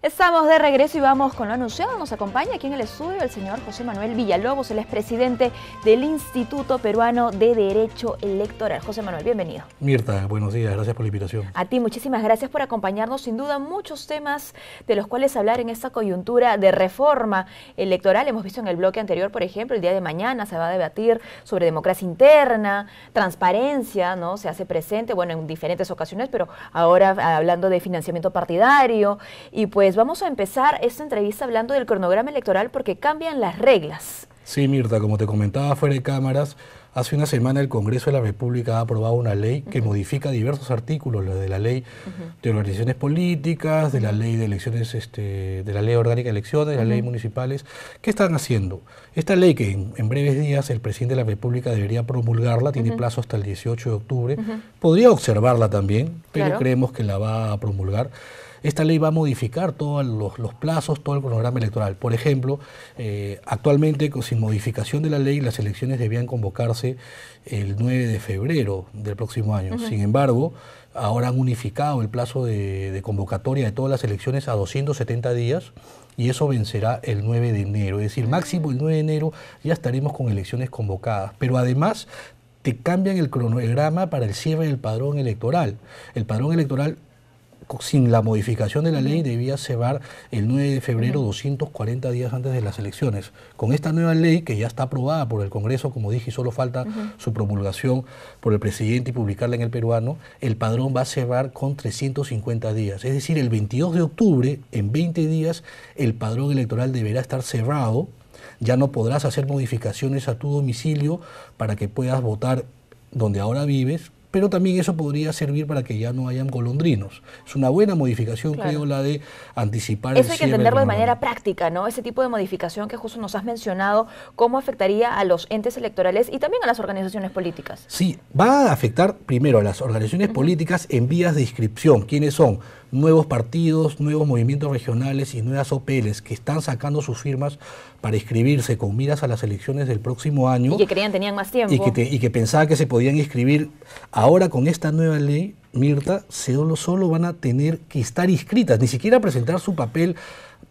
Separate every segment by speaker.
Speaker 1: Estamos de regreso y vamos con lo anunciado. Nos acompaña aquí en el estudio el señor José Manuel Villalobos, él es presidente del Instituto Peruano de Derecho Electoral. José Manuel, bienvenido.
Speaker 2: Mirta, buenos días, gracias por la invitación.
Speaker 1: A ti, muchísimas gracias por acompañarnos. Sin duda, muchos temas de los cuales hablar en esta coyuntura de reforma electoral. Hemos visto en el bloque anterior, por ejemplo, el día de mañana se va a debatir sobre democracia interna, transparencia, ¿no? Se hace presente, bueno, en diferentes ocasiones, pero ahora hablando de financiamiento partidario. Y pues vamos a empezar esta entrevista hablando del cronograma electoral porque cambian las reglas.
Speaker 2: Sí, Mirta, como te comentaba fuera de cámaras, hace una semana el Congreso de la República ha aprobado una ley que modifica diversos artículos de la ley de organizaciones políticas, de la ley de elecciones, de la ley orgánica de elecciones, de las leyes municipales. ¿Qué están haciendo? Esta ley que en breves días el presidente de la República debería promulgarla, tiene plazo hasta el 18 de octubre, podría observarla también, pero creemos que la va a promulgar. Esta ley va a modificar todos los plazos, todo el cronograma electoral. Por ejemplo, actualmente, sin modificación de la ley, las elecciones debían convocarse el 9 de febrero del próximo año. Sin embargo, ahora han unificado el plazo de convocatoria de todas las elecciones a 270 días y eso vencerá el 9 de enero. Es decir, máximo el 9 de enero ya estaremos con elecciones convocadas. Pero además te cambian el cronograma para el cierre del padrón electoral. El padrón electoral, sin la modificación de la ley, debía cerrar el 9 de febrero, 240 días antes de las elecciones. Con esta nueva ley, que ya está aprobada por el Congreso, como dije, y solo falta su promulgación por el presidente y publicarla en el peruano, el padrón va a cerrar con 350 días. Es decir, el 22 de octubre, en 20 días, el padrón electoral deberá estar cerrado. Ya no podrás hacer modificaciones a tu domicilio para que puedas votar donde ahora vives, pero también eso podría servir para que ya no hayan golondrinos. Es una buena modificación, creo, la de anticipar el cierre.
Speaker 1: Eso hay que entenderlo de manera práctica, ¿no? Ese tipo de modificación que justo nos has mencionado, ¿cómo afectaría a los entes electorales y también a las organizaciones políticas?
Speaker 2: Sí, va a afectar primero a las organizaciones políticas en vías de inscripción. ¿Quiénes son? Nuevos partidos, nuevos movimientos regionales y nuevas OPLs que están sacando sus firmas para inscribirse con miras a las elecciones del próximo año.
Speaker 1: Y que creían tenían más tiempo.
Speaker 2: Y que pensaban que se podían inscribir. Ahora con esta nueva ley, Mirta, solo van a tener que estar inscritas, ni siquiera presentar su papel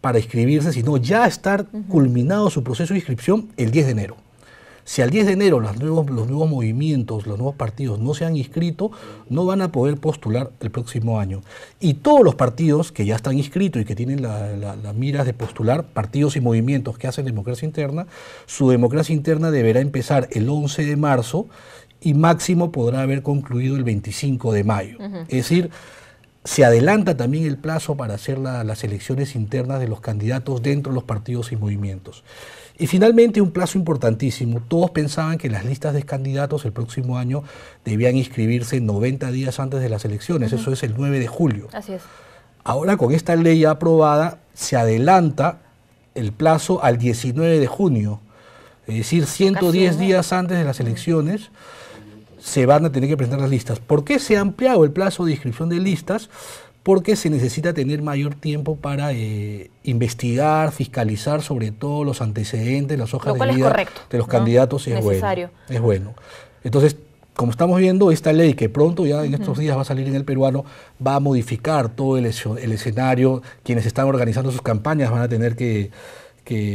Speaker 2: para inscribirse, sino ya estar culminado su proceso de inscripción el 10 de enero. Si al 10 de enero los nuevos movimientos, los nuevos partidos no se han inscrito, no van a poder postular el próximo año. Y todos los partidos que ya están inscritos y que tienen la miras de postular, partidos y movimientos que hacen democracia interna, su democracia interna deberá empezar el 11 de marzo y máximo podrá haber concluido el 25 de mayo. Es decir, se adelanta también el plazo para hacer las elecciones internas de los candidatos dentro de los partidos y movimientos. Y finalmente, un plazo importantísimo. Todos pensaban que las listas de candidatos el próximo año debían inscribirse 90 días antes de las elecciones. Eso es el 9 de julio.
Speaker 1: Así es.
Speaker 2: Ahora, con esta ley ya aprobada, se adelanta el plazo al 19 de junio. Es decir, 110 días antes de las elecciones se van a tener que presentar las listas. ¿Por qué se ha ampliado el plazo de inscripción de listas? Porque se necesita tener mayor tiempo para investigar, fiscalizar sobre todo los antecedentes, las hojas de vida de los candidatos. Es bueno. Entonces, como estamos viendo, esta ley que pronto ya en estos días va a salir en el peruano, va a modificar todo el escenario. Quienes están organizando sus campañas van a tener que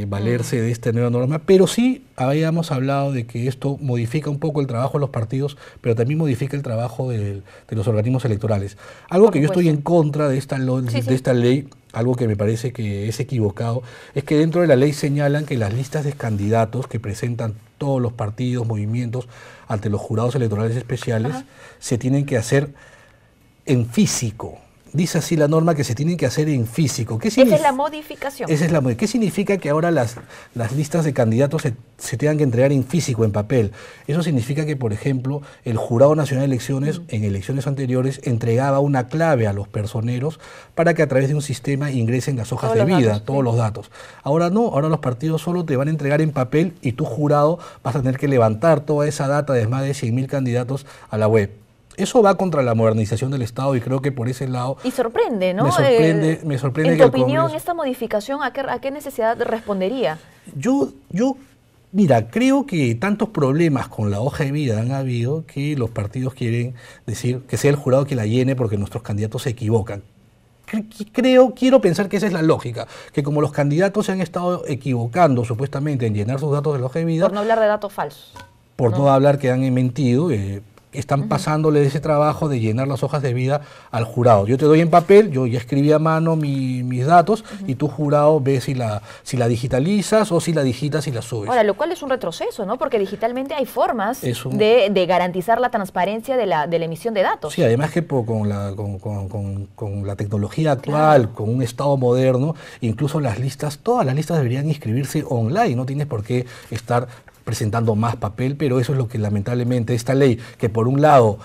Speaker 2: valerse de esta nueva norma, pero sí habíamos hablado de que esto modifica un poco el trabajo de los partidos, pero también modifica el trabajo de los organismos electorales. Algo que yo estoy en contra de esta ley, algo que me parece que es equivocado, es que dentro de la ley señalan que las listas de candidatos que presentan todos los partidos, movimientos, ante los jurados electorales especiales, se tienen que hacer en físico. Dice así la norma que se tienen que hacer en físico.
Speaker 1: Esa es la modificación.
Speaker 2: Esa es la modificación. ¿Qué significa que ahora las listas de candidatos se tengan que entregar en físico, en papel? Eso significa que, por ejemplo, el Jurado Nacional de Elecciones, en elecciones anteriores, entregaba una clave a los personeros para que a través de un sistema ingresen las hojas de vida, todos los datos. Ahora no, ahora los partidos solo te van a entregar en papel y tu jurado vas a tener que levantar toda esa data de más de 100.000 candidatos a la web. Eso va contra la modernización del Estado y creo que por ese lado...
Speaker 1: Y sorprende, ¿no?
Speaker 2: Me sorprende
Speaker 1: en
Speaker 2: que
Speaker 1: tu opinión, esta modificación, ¿a qué necesidad respondería?
Speaker 2: Mira, creo que tantos problemas con la hoja de vida han habido que los partidos quieren decir que sea el jurado que la llene porque nuestros candidatos se equivocan. quiero pensar que esa es la lógica, que como los candidatos se han estado equivocando supuestamente en llenar sus datos de la hoja de vida,
Speaker 1: por no hablar de datos falsos,
Speaker 2: por no hablar que han mentido, están pasándole ese trabajo de llenar las hojas de vida al jurado. Yo te doy en papel, yo ya escribí a mano mis datos y tu jurado ve si la digitalizas o si la digitas y la subes.
Speaker 1: Ahora, lo cual es un retroceso, ¿no? Porque digitalmente hay formas de garantizar la transparencia de la emisión de datos.
Speaker 2: Sí, además que con la tecnología actual, con un Estado moderno, incluso todas las listas deberían inscribirse online, no tienes por qué estar presentando más papel, pero eso es lo que lamentablemente esta ley, que por un lado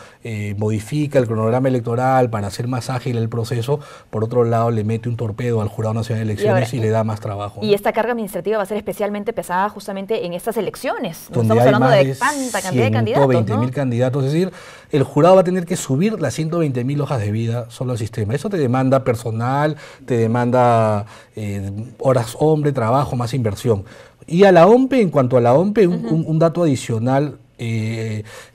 Speaker 2: modifica el cronograma electoral para hacer más ágil el proceso, por otro lado le mete un torpedo al Jurado Nacional de Elecciones y le da más trabajo.
Speaker 1: Y esta carga administrativa va a ser especialmente pesada justamente en estas elecciones.
Speaker 2: Donde
Speaker 1: estamos hablando de
Speaker 2: más
Speaker 1: tanta cantidad de candidatos,
Speaker 2: 120.000 candidatos, es decir, el jurado va a tener que subir las 120.000 hojas de vida solo al sistema. Eso te demanda personal, te demanda horas hombre, trabajo, más inversión. Y a la OMPE, en cuanto a la OMPE, un dato adicional,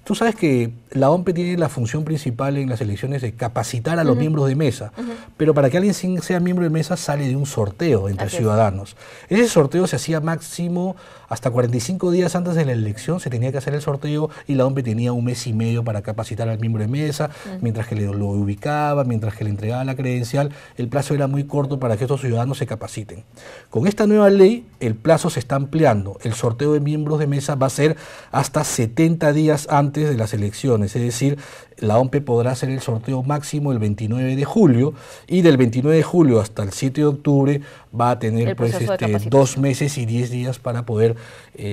Speaker 2: tú sabes que la OMPE tiene la función principal en las elecciones de capacitar a los miembros de mesa, pero para que alguien sea miembro de mesa sale de un sorteo entre ciudadanos. Ese sorteo se hacía máximo hasta 45 días antes de la elección, se tenía que hacer el sorteo y la OMPE tenía 1 mes y medio para capacitar al miembro de mesa, mientras que lo ubicaba, mientras que le entregaba la credencial, el plazo era muy corto para que estos ciudadanos se capaciten. Con esta nueva ley, el plazo se está ampliando, el sorteo de miembros de mesa va a ser hasta 70 días antes de las elecciones, es decir, la OMPE podrá hacer el sorteo máximo el 29 de julio y del 29 de julio hasta el 7 de octubre va a tener 2 meses y 10 días para poder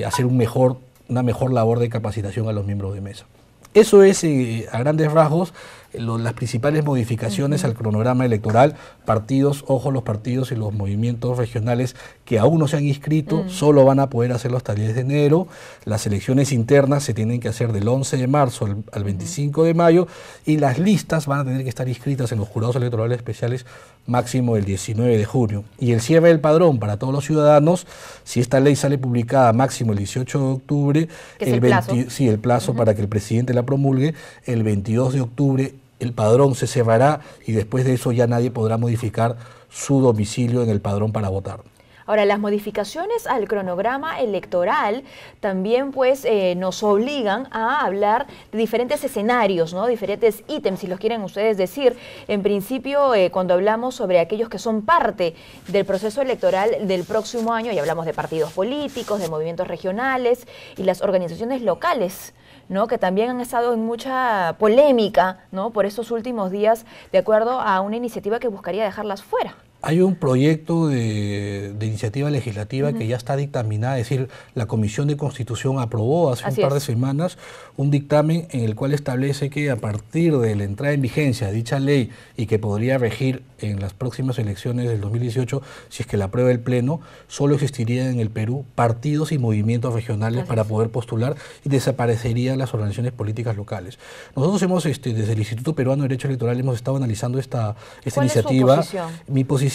Speaker 2: hacer una mejor labor de capacitación a los miembros de mesa. Eso es, a grandes rasgos, las principales modificaciones al cronograma electoral. Partidos, ojo, los partidos y los movimientos regionales que aún no se han inscrito, solo van a poder hacerlo hasta el 10 de enero. Las elecciones internas se tienen que hacer del 11 de marzo al 25 de mayo y las listas van a tener que estar inscritas en los jurados electorales especiales máximo el 19 de junio. Y el cierre del padrón para todos los ciudadanos, si esta ley sale publicada máximo el 18 de octubre, el plazo para que el presidente la promulgue, el 22 de octubre el padrón se cerrará y después de eso ya nadie podrá modificar su domicilio en el padrón para votar.
Speaker 1: Ahora, las modificaciones al cronograma electoral también pues nos obligan a hablar de diferentes escenarios, ¿no? Diferentes ítems, si los quieren ustedes decir. En principio, cuando hablamos sobre aquellos que son parte del proceso electoral del próximo año, y hablamos de partidos políticos, de movimientos regionales y las organizaciones locales, ¿no? Que también han estado en mucha polémica, ¿no? Por estos últimos días, de acuerdo a una iniciativa que buscaría dejarlas fuera.
Speaker 2: Hay un proyecto de iniciativa legislativa que ya está dictaminada, es decir, la Comisión de Constitución aprobó hace un par de semanas un dictamen en el cual establece que a partir de la entrada en vigencia de dicha ley y que podría regir en las próximas elecciones del 2018, si es que la aprueba el Pleno, solo existirían en el Perú partidos y movimientos regionales para poder postular y desaparecerían las organizaciones políticas locales. Nosotros hemos, desde el Instituto Peruano de Derecho Electoral, hemos estado analizando esta iniciativa.
Speaker 1: ¿Cuál es su posición?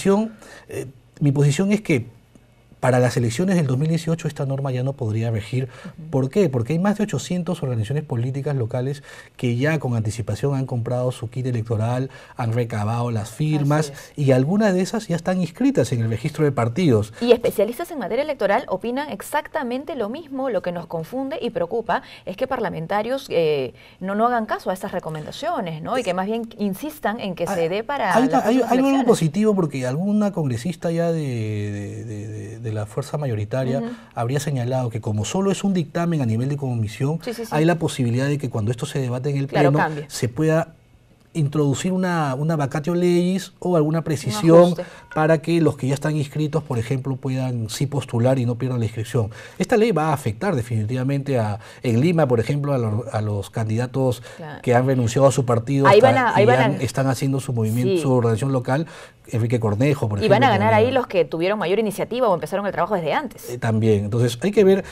Speaker 2: Mi posición es que para las elecciones del 2018 esta norma ya no podría regir. ¿Por qué? Porque hay más de 800 organizaciones políticas locales que ya con anticipación han comprado su kit electoral, han recabado las firmas y algunas de esas ya están inscritas en el registro de partidos.
Speaker 1: Y especialistas en materia electoral opinan exactamente lo mismo. Lo que nos confunde y preocupa es que parlamentarios no hagan caso a estas recomendaciones, ¿no? Y que más bien insistan en que se dé para
Speaker 2: hay algo positivo porque alguna congresista ya de la fuerza mayoritaria habría señalado que como solo es un dictamen a nivel de comisión, hay la posibilidad de que cuando esto se debate en el Pleno se pueda introducir una vacatio legis o alguna precisión para que los que ya están inscritos, por ejemplo, puedan sí postular y no pierdan la inscripción. Esta ley va a afectar definitivamente en Lima, por ejemplo, a los candidatos que han renunciado a su partido están haciendo su movimiento, su organización local. Enrique Cornejo, por ejemplo.
Speaker 1: Y van a ganar ahí los que tuvieron mayor iniciativa o empezaron el trabajo desde antes.
Speaker 2: También. Entonces, hay que ver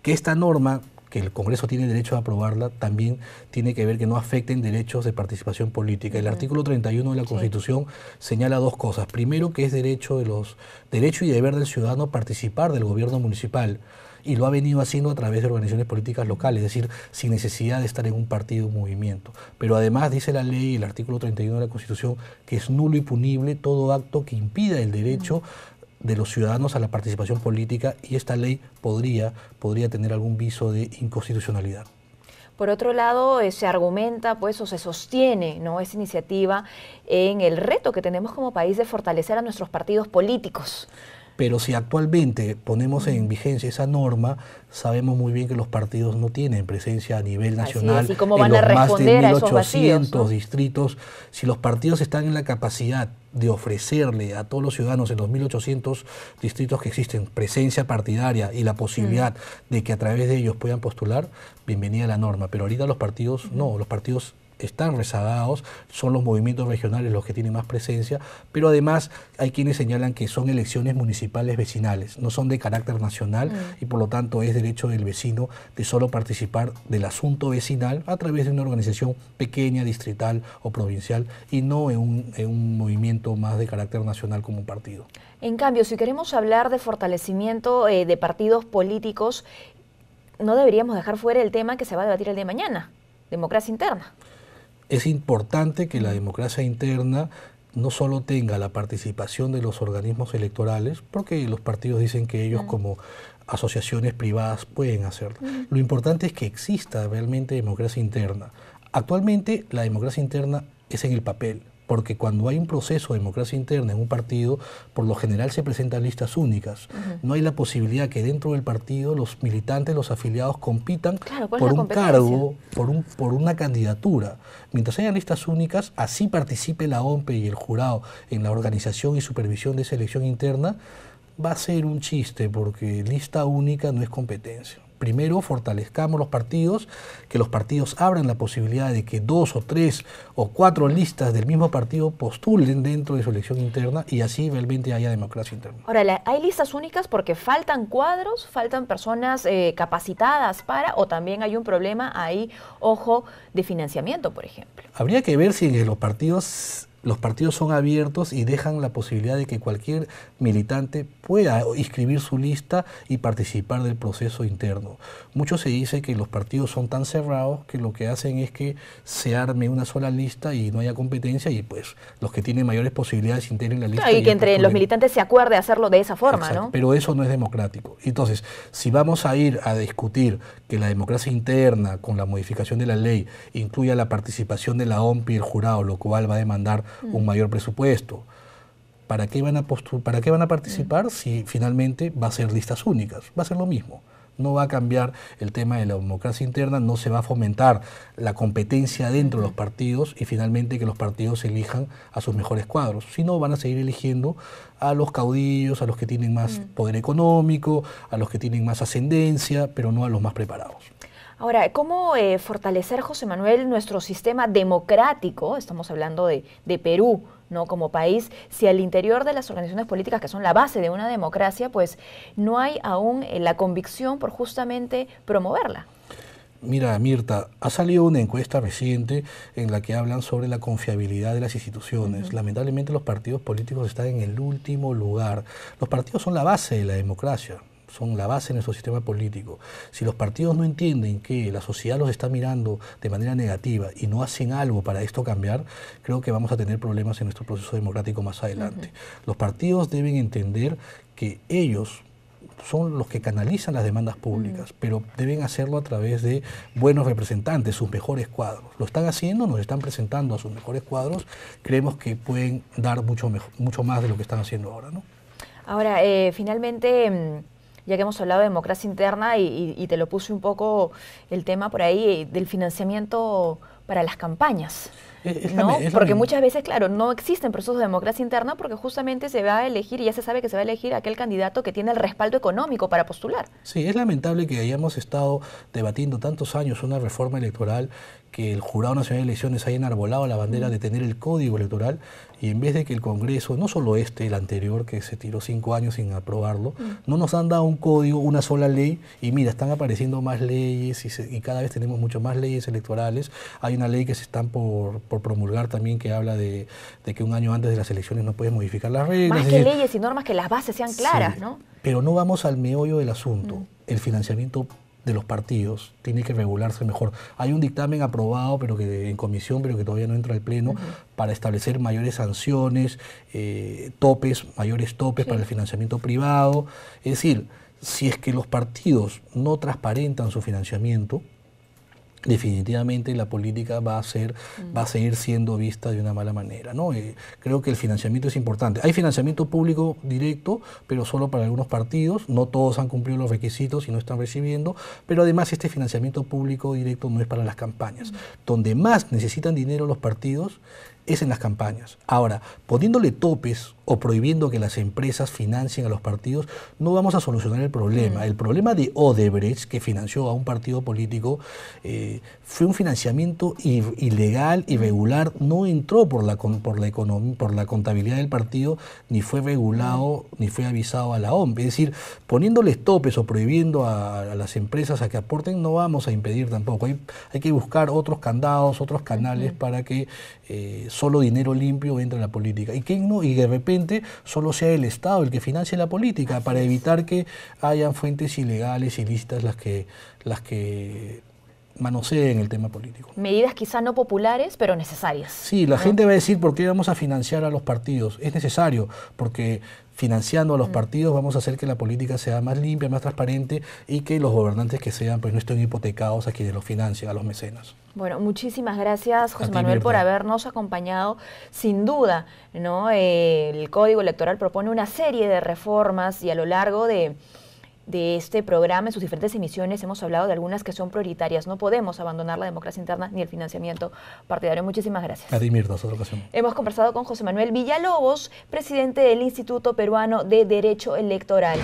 Speaker 2: que esta norma, que el Congreso tiene derecho a aprobarla, también tiene que ver que no afecten derechos de participación política. El artículo 31 de la Constitución señala dos cosas. Primero, que es derecho y deber del ciudadano participar del gobierno municipal, y lo ha venido haciendo a través de organizaciones políticas locales, es decir, sin necesidad de estar en un partido o un movimiento. Pero además dice la ley, el artículo 31 de la Constitución, que es nulo y punible todo acto que impida el derecho de los ciudadanos a la participación política, y esta ley podría tener algún viso de inconstitucionalidad.
Speaker 1: Por otro lado, se argumenta, pues, o se sostiene, ¿no?, esa iniciativa en el reto que tenemos como país de fortalecer a nuestros partidos políticos.
Speaker 2: Pero si actualmente ponemos en vigencia esa norma, sabemos muy bien que los partidos no tienen presencia a nivel nacional.
Speaker 1: ¿Y cómo van a responder a esos vacíos, ¿no?
Speaker 2: distritos. Si los partidos están en la capacidad de ofrecerle a todos los ciudadanos en los 1.800 distritos que existen presencia partidaria y la posibilidad de que a través de ellos puedan postular, bienvenida a la norma. Pero ahorita los partidos no, los partidos están rezagados, son los movimientos regionales los que tienen más presencia, pero además hay quienes señalan que son elecciones municipales vecinales, no son de carácter nacional y por lo tanto es derecho del vecino de solo participar del asunto vecinal a través de una organización pequeña, distrital o provincial, y no en un movimiento más de carácter nacional como un partido.
Speaker 1: En cambio, si queremos hablar de fortalecimiento de partidos políticos, no deberíamos dejar fuera el tema que se va a debatir el día de mañana, democracia interna.
Speaker 2: Es importante que la democracia interna no solo tenga la participación de los organismos electorales, porque los partidos dicen que ellos como asociaciones privadas pueden hacerlo. Lo importante es que exista realmente democracia interna. Actualmente la democracia interna es en el papel, porque cuando hay un proceso de democracia interna en un partido, por lo general se presentan listas únicas. No hay la posibilidad que dentro del partido los militantes, los afiliados compitan por un cargo, por una candidatura. Mientras haya listas únicas, así participe la OMPE y el jurado en la organización y supervisión de esa elección interna, va a ser un chiste, porque lista única no es competencia. Primero fortalezcamos los partidos, que los partidos abran la posibilidad de que 2 o 3 o 4 listas del mismo partido postulen dentro de su elección interna, y así realmente haya democracia interna.
Speaker 1: Ahora, ¿hay listas únicas porque faltan cuadros, faltan personas capacitadas para, o también hay un problema ahí, ojo, de financiamiento, por ejemplo?
Speaker 2: Habría que ver si los partidos son abiertos y dejan la posibilidad de que cualquier militante pueda inscribir su lista y participar del proceso interno. Mucho se dice que los partidos son tan cerrados que lo que hacen es que se arme una sola lista y no haya competencia, y pues los que tienen mayores posibilidades integren la lista.
Speaker 1: Claro, y que entre los militantes se acuerde hacerlo de esa forma.
Speaker 2: Exacto,
Speaker 1: ¿no?
Speaker 2: Pero eso no es democrático. Entonces, si vamos a ir a discutir que la democracia interna con la modificación de la ley incluya la participación de la OMPE y el jurado, lo cual va a demandar un mayor presupuesto, ¿para qué van a participar si finalmente va a ser listas únicas? Va a ser lo mismo. No va a cambiar el tema de la democracia interna, no se va a fomentar la competencia dentro de los partidos y finalmente que los partidos elijan a sus mejores cuadros, sino van a seguir eligiendo a los caudillos, a los que tienen más poder económico, a los que tienen más ascendencia, pero no a los más preparados.
Speaker 1: Ahora, ¿cómo fortalecer, José Manuel, nuestro sistema democrático? Estamos hablando de Perú, ¿no?, como país, si al interior de las organizaciones políticas, que son la base de una democracia, pues no hay aún la convicción por justamente promoverla.
Speaker 2: Mira, Mirta, ha salido una encuesta reciente en la que hablan sobre la confiabilidad de las instituciones. Lamentablemente los partidos políticos están en el último lugar. Los partidos son la base de la democracia, son la base de nuestro sistema político. Si los partidos no entienden que la sociedad los está mirando de manera negativa y no hacen algo para esto cambiar, creo que vamos a tener problemas en nuestro proceso democrático más adelante. Los partidos deben entender que ellos son los que canalizan las demandas públicas, pero deben hacerlo a través de buenos representantes, sus mejores cuadros. Lo están haciendo, nos están presentando a sus mejores cuadros, creemos que pueden dar mucho más de lo que están haciendo ahora, ¿no?
Speaker 1: Ahora, finalmente, ya que hemos hablado de democracia interna y te lo puse un poco el tema por ahí del financiamiento para las campañas, ¿no? Porque muchas veces, claro, no existen procesos de democracia interna porque justamente se va a elegir, y ya se sabe que se va a elegir aquel candidato que tiene el respaldo económico para postular.
Speaker 2: Sí, es lamentable que hayamos estado debatiendo tantos años una reforma electoral que el Jurado Nacional de Elecciones haya enarbolado la bandera de tener el código electoral, y en vez de que el Congreso, no solo el anterior, que se tiró 5 años sin aprobarlo, no nos han dado un código, una sola ley, y mira, están apareciendo más leyes y cada vez tenemos mucho más leyes electorales. Hay una ley que se están por promulgar también que habla de que un año antes de las elecciones no puedes modificar las reglas.
Speaker 1: Más que leyes y normas, que las bases sean claras,
Speaker 2: sí,
Speaker 1: ¿no?
Speaker 2: Pero no vamos al meollo del asunto. El financiamiento de los partidos tiene que regularse mejor. Hay un dictamen aprobado en comisión, pero que todavía no entra al Pleno, para establecer mayores sanciones, mayores topes para el financiamiento privado. Es decir, si es que los partidos no transparentan su financiamiento, definitivamente la política va a seguir siendo vista de una mala manera, ¿no? Creo que el financiamiento es importante. Hay financiamiento público directo, pero solo para algunos partidos. No todos han cumplido los requisitos y no están recibiendo, pero además este financiamiento público directo no es para las campañas. Donde más necesitan dinero los partidos es en las campañas. Ahora, poniéndole topes o prohibiendo que las empresas financien a los partidos, no vamos a solucionar el problema. El problema de Odebrecht, que financió a un partido político, fue un financiamiento ilegal, irregular, no entró por la contabilidad del partido, ni fue regulado, ni fue avisado a la OMP. Es decir, poniéndoles topes o prohibiendo a las empresas a que aporten, no vamos a impedir tampoco. Hay que buscar otros candados, otros canales para que solo dinero limpio entre en la política. Y de repente solo sea el Estado el que financie la política, para evitar que hayan fuentes ilegales, ilícitas, las que manoseen el tema político.
Speaker 1: Medidas quizá no populares, pero necesarias.
Speaker 2: Sí, la gente va a decir, ¿por qué vamos a financiar a los partidos? Es necesario, porque financiando a los partidos vamos a hacer que la política sea más limpia, más transparente, y que los gobernantes que sean pues no estén hipotecados a quienes los financian, a los mecenas.
Speaker 1: Bueno, muchísimas gracias, José Manuel, por habernos acompañado. Sin duda, ¿no? El Código Electoral propone una serie de reformas y a lo largo de este programa, en sus diferentes emisiones, hemos hablado de algunas que son prioritarias. No podemos abandonar la democracia interna ni el financiamiento partidario. Muchísimas gracias.
Speaker 2: A ti, Mirta, otra ocasión.
Speaker 1: Hemos conversado con José Manuel Villalobos, presidente del Instituto Peruano de Derecho Electoral.